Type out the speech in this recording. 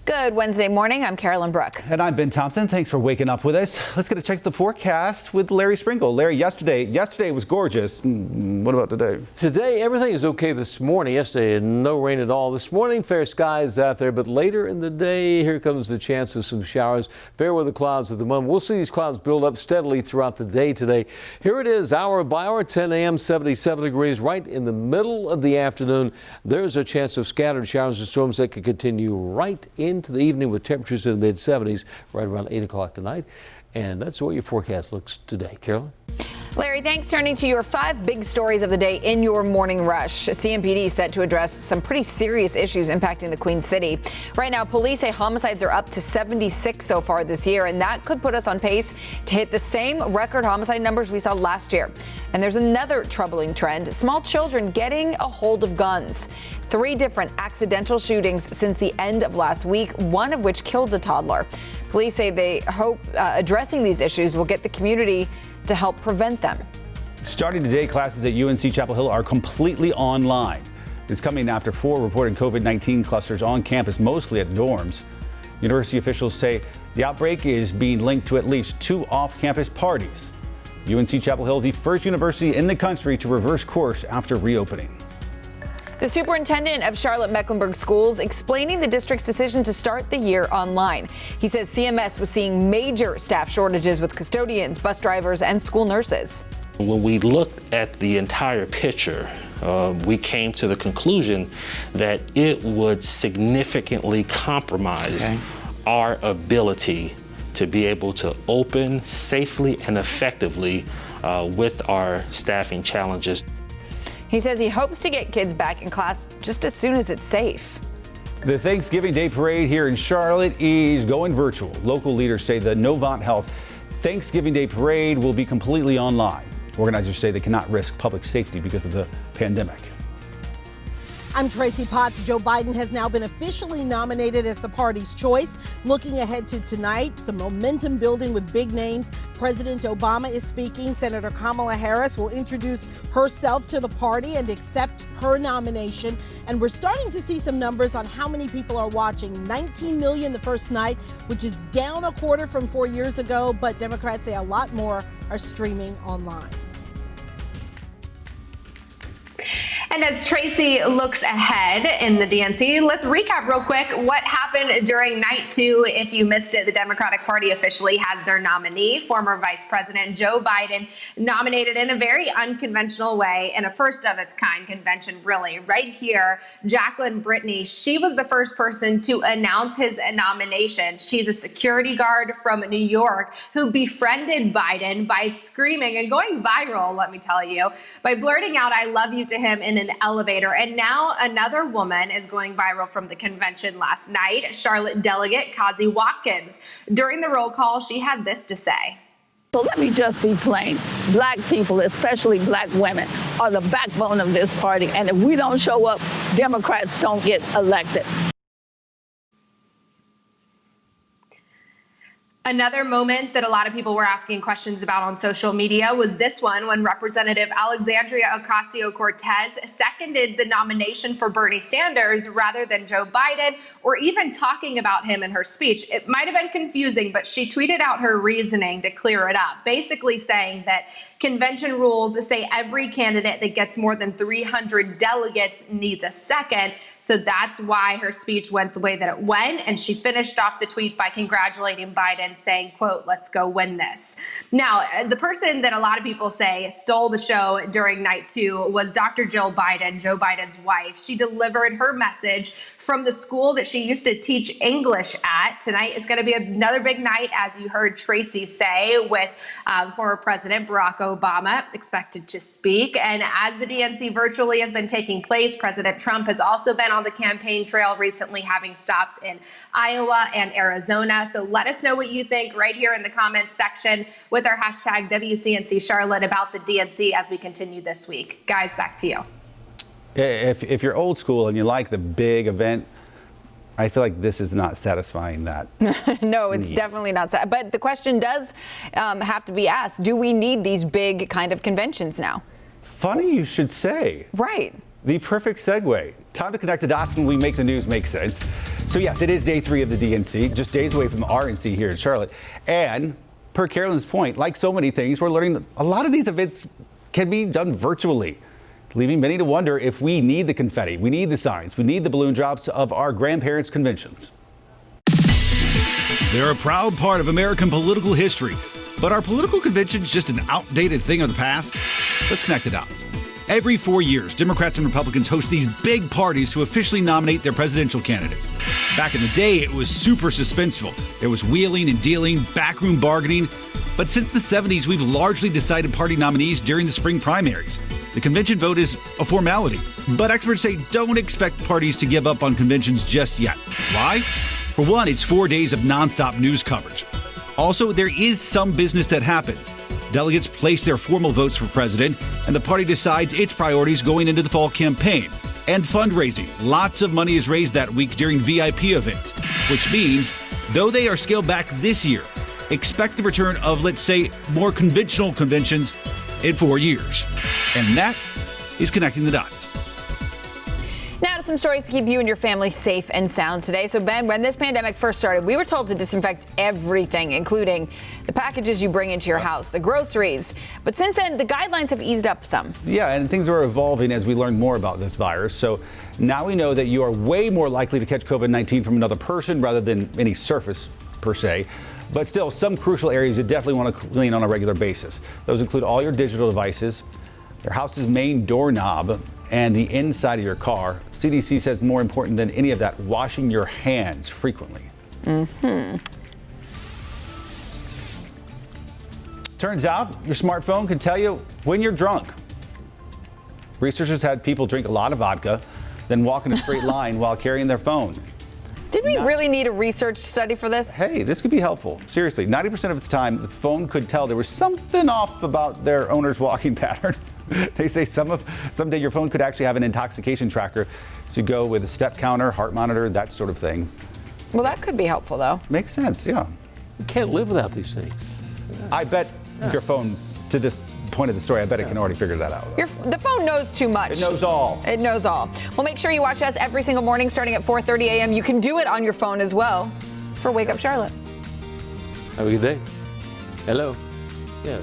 Good Wednesday morning. I'm Carolyn Brooke. And I'm Ben Thompson. Thanks for waking up with us. Let's get a check of the forecast with Larry Sprinkle. Larry, yesterday was gorgeous. What about today? Today, everything is okay this morning. Yesterday, no rain at all. This morning, fair skies out there, but later in the day, here comes the chance of some showers. Fair weather clouds at the moment. We'll see these clouds build up steadily throughout the day today. Here it is, hour by hour, 10 a.m., 77 degrees. Right in the middle of the afternoon, there's a chance of scattered showers and storms that could continue right into the evening with temperatures in the mid-70s right around 8 o'clock tonight. And that's the way your forecast looks today. Carolyn? Larry, thanks. Turning to your 5 big stories of the day in your morning rush. CMPD set to address some pretty serious issues impacting the Queen City. Right now, police say homicides are up to 76 so far this year, and that could put us on pace to hit the same record homicide numbers we saw last year. And there's another troubling trend: small children getting a hold of guns. 3 different accidental shootings since the end of last week, one of which killed a toddler. Police say they hope addressing these issues will get the community to help prevent them. Starting today, classes at UNC-Chapel Hill are completely online. It's coming after 4 reported COVID-19 clusters on campus, mostly at dorms. University officials say the outbreak is being linked to at least 2 off-campus parties. UNC-Chapel Hill, the first university in the country to reverse course after reopening. The superintendent of Charlotte-Mecklenburg Schools explaining the district's decision to start the year online. He says CMS was seeing major staff shortages with custodians, bus drivers, and school nurses. When we looked at the entire picture, we came to the conclusion that it would significantly compromise our ability to be able to open safely and effectively with our staffing challenges. He says he hopes to get kids back in class just as soon as it's safe. The Thanksgiving Day Parade here in Charlotte is going virtual. Local leaders say the Novant Health Thanksgiving Day Parade will be completely online. Organizers say they cannot risk public safety because of the pandemic. I'm Tracy Potts. Joe Biden has now been officially nominated as the party's choice. Looking ahead to tonight, some momentum building with big names. President Obama is speaking. Senator Kamala Harris will introduce herself to the party and accept her nomination. And we're starting to see some numbers on how many people are watching. 19 million the first night, which is down a quarter from 4 years ago, but Democrats say a lot more are streaming online. And as Tracy looks ahead in the DNC, let's recap real quick what happened during night 2. If you missed it, the Democratic Party officially has their nominee, former Vice President Joe Biden, nominated in a very unconventional way, in a first of its kind convention, really. Right here, Jacqueline Brittany, she was the first person to announce his nomination. She's a security guard from New York who befriended Biden by screaming and going viral, let me tell you, by blurting out "I love you" to him in an elevator. And now another woman is going viral from the convention last night, Charlotte delegate Kazi Watkins. During the roll call, she had this to say. So let me just be plain. Black people, especially black women, are the backbone of this party. And if we don't show up, Democrats don't get elected. Another moment that a lot of people were asking questions about on social media was this one, when Representative Alexandria Ocasio-Cortez seconded the nomination for Bernie Sanders rather than Joe Biden, or even talking about him in her speech. It might have been confusing, but she tweeted out her reasoning to clear it up, basically saying that convention rules say every candidate that gets more than 300 delegates needs a second. So that's why her speech went the way that it went. And she finished off the tweet by congratulating Biden, saying, quote, "Let's go win this." Now, the person that a lot of people say stole the show during night 2 was Dr. Jill Biden, Joe Biden's wife. She delivered her message from the school that she used to teach English at. Tonight is going to be another big night, as you heard Tracy say, with former President Barack Obama expected to speak. And as the DNC virtually has been taking place, President Trump has also been on the campaign trail recently, having stops in Iowa and Arizona. So let us know what you think right here in the comments section with our hashtag WCNC Charlotte about the DNC as we continue this week. Guys, back to you. If you're old school and you like the big event, I feel like this is not satisfying that. No, it's definitely not. But the question does have to be asked, do we need these big kind of conventions now? Funny you should say. Right. The perfect segue. Time to connect the dots when we make the news make sense. So yes, it is day 3 of the DNC, just days away from RNC here in Charlotte. And per Carolyn's point, like so many things, we're learning that a lot of these events can be done virtually, leaving many to wonder if we need the confetti, we need the signs, we need the balloon drops of our grandparents' conventions. They're a proud part of American political history. But are political conventions just an outdated thing of the past? Let's connect the dots. Every 4 years, Democrats and Republicans host these big parties to officially nominate their presidential candidate. Back in the day, it was super suspenseful. There was wheeling and dealing, backroom bargaining. But since the 70s, we've largely decided party nominees during the spring primaries. The convention vote is a formality. But experts say don't expect parties to give up on conventions just yet. Why? For one, it's 4 days of nonstop news coverage. Also, there is some business that happens. Delegates place their formal votes for president, and the party decides its priorities going into the fall campaign. And fundraising. Lots of money is raised that week during VIP events, which means, though they are scaled back this year, expect the return of, let's say, more conventional conventions in 4 years. And that is connecting the dots. Now to some stories to keep you and your family safe and sound today. So Ben, when this pandemic first started, we were told to disinfect everything, including the packages you bring into your house, the groceries. But since then, the guidelines have eased up some. Yeah, and things are evolving as we learn more about this virus. So now we know that you are way more likely to catch COVID-19 from another person rather than any surface per se. But still, some crucial areas you definitely want to clean on a regular basis. Those include all your digital devices, your house's main doorknob, and the inside of your car. CDC says more important than any of that, washing your hands frequently. Turns out your smartphone can tell you when you're drunk. Researchers had people drink a lot of vodka, then walk in a straight line while carrying their phone. Did we really need a research study for this? Hey, this could be helpful. Seriously, 90% of the time, the phone could tell there was something off about their owner's walking pattern. They say someday your phone could actually have an intoxication tracker to go with a step counter, heart monitor, that sort of thing. Well, that could be helpful, though. Makes sense, yeah. You can't live without these things. I bet your phone, to this point of the story, I bet it can already figure that out. The phone knows too much. It knows all. It knows all. Well, make sure you watch us every single morning starting at 4:30 a.m. You can do it on your phone as well for Wake Up Charlotte. Have a good day. Hello. Yeah.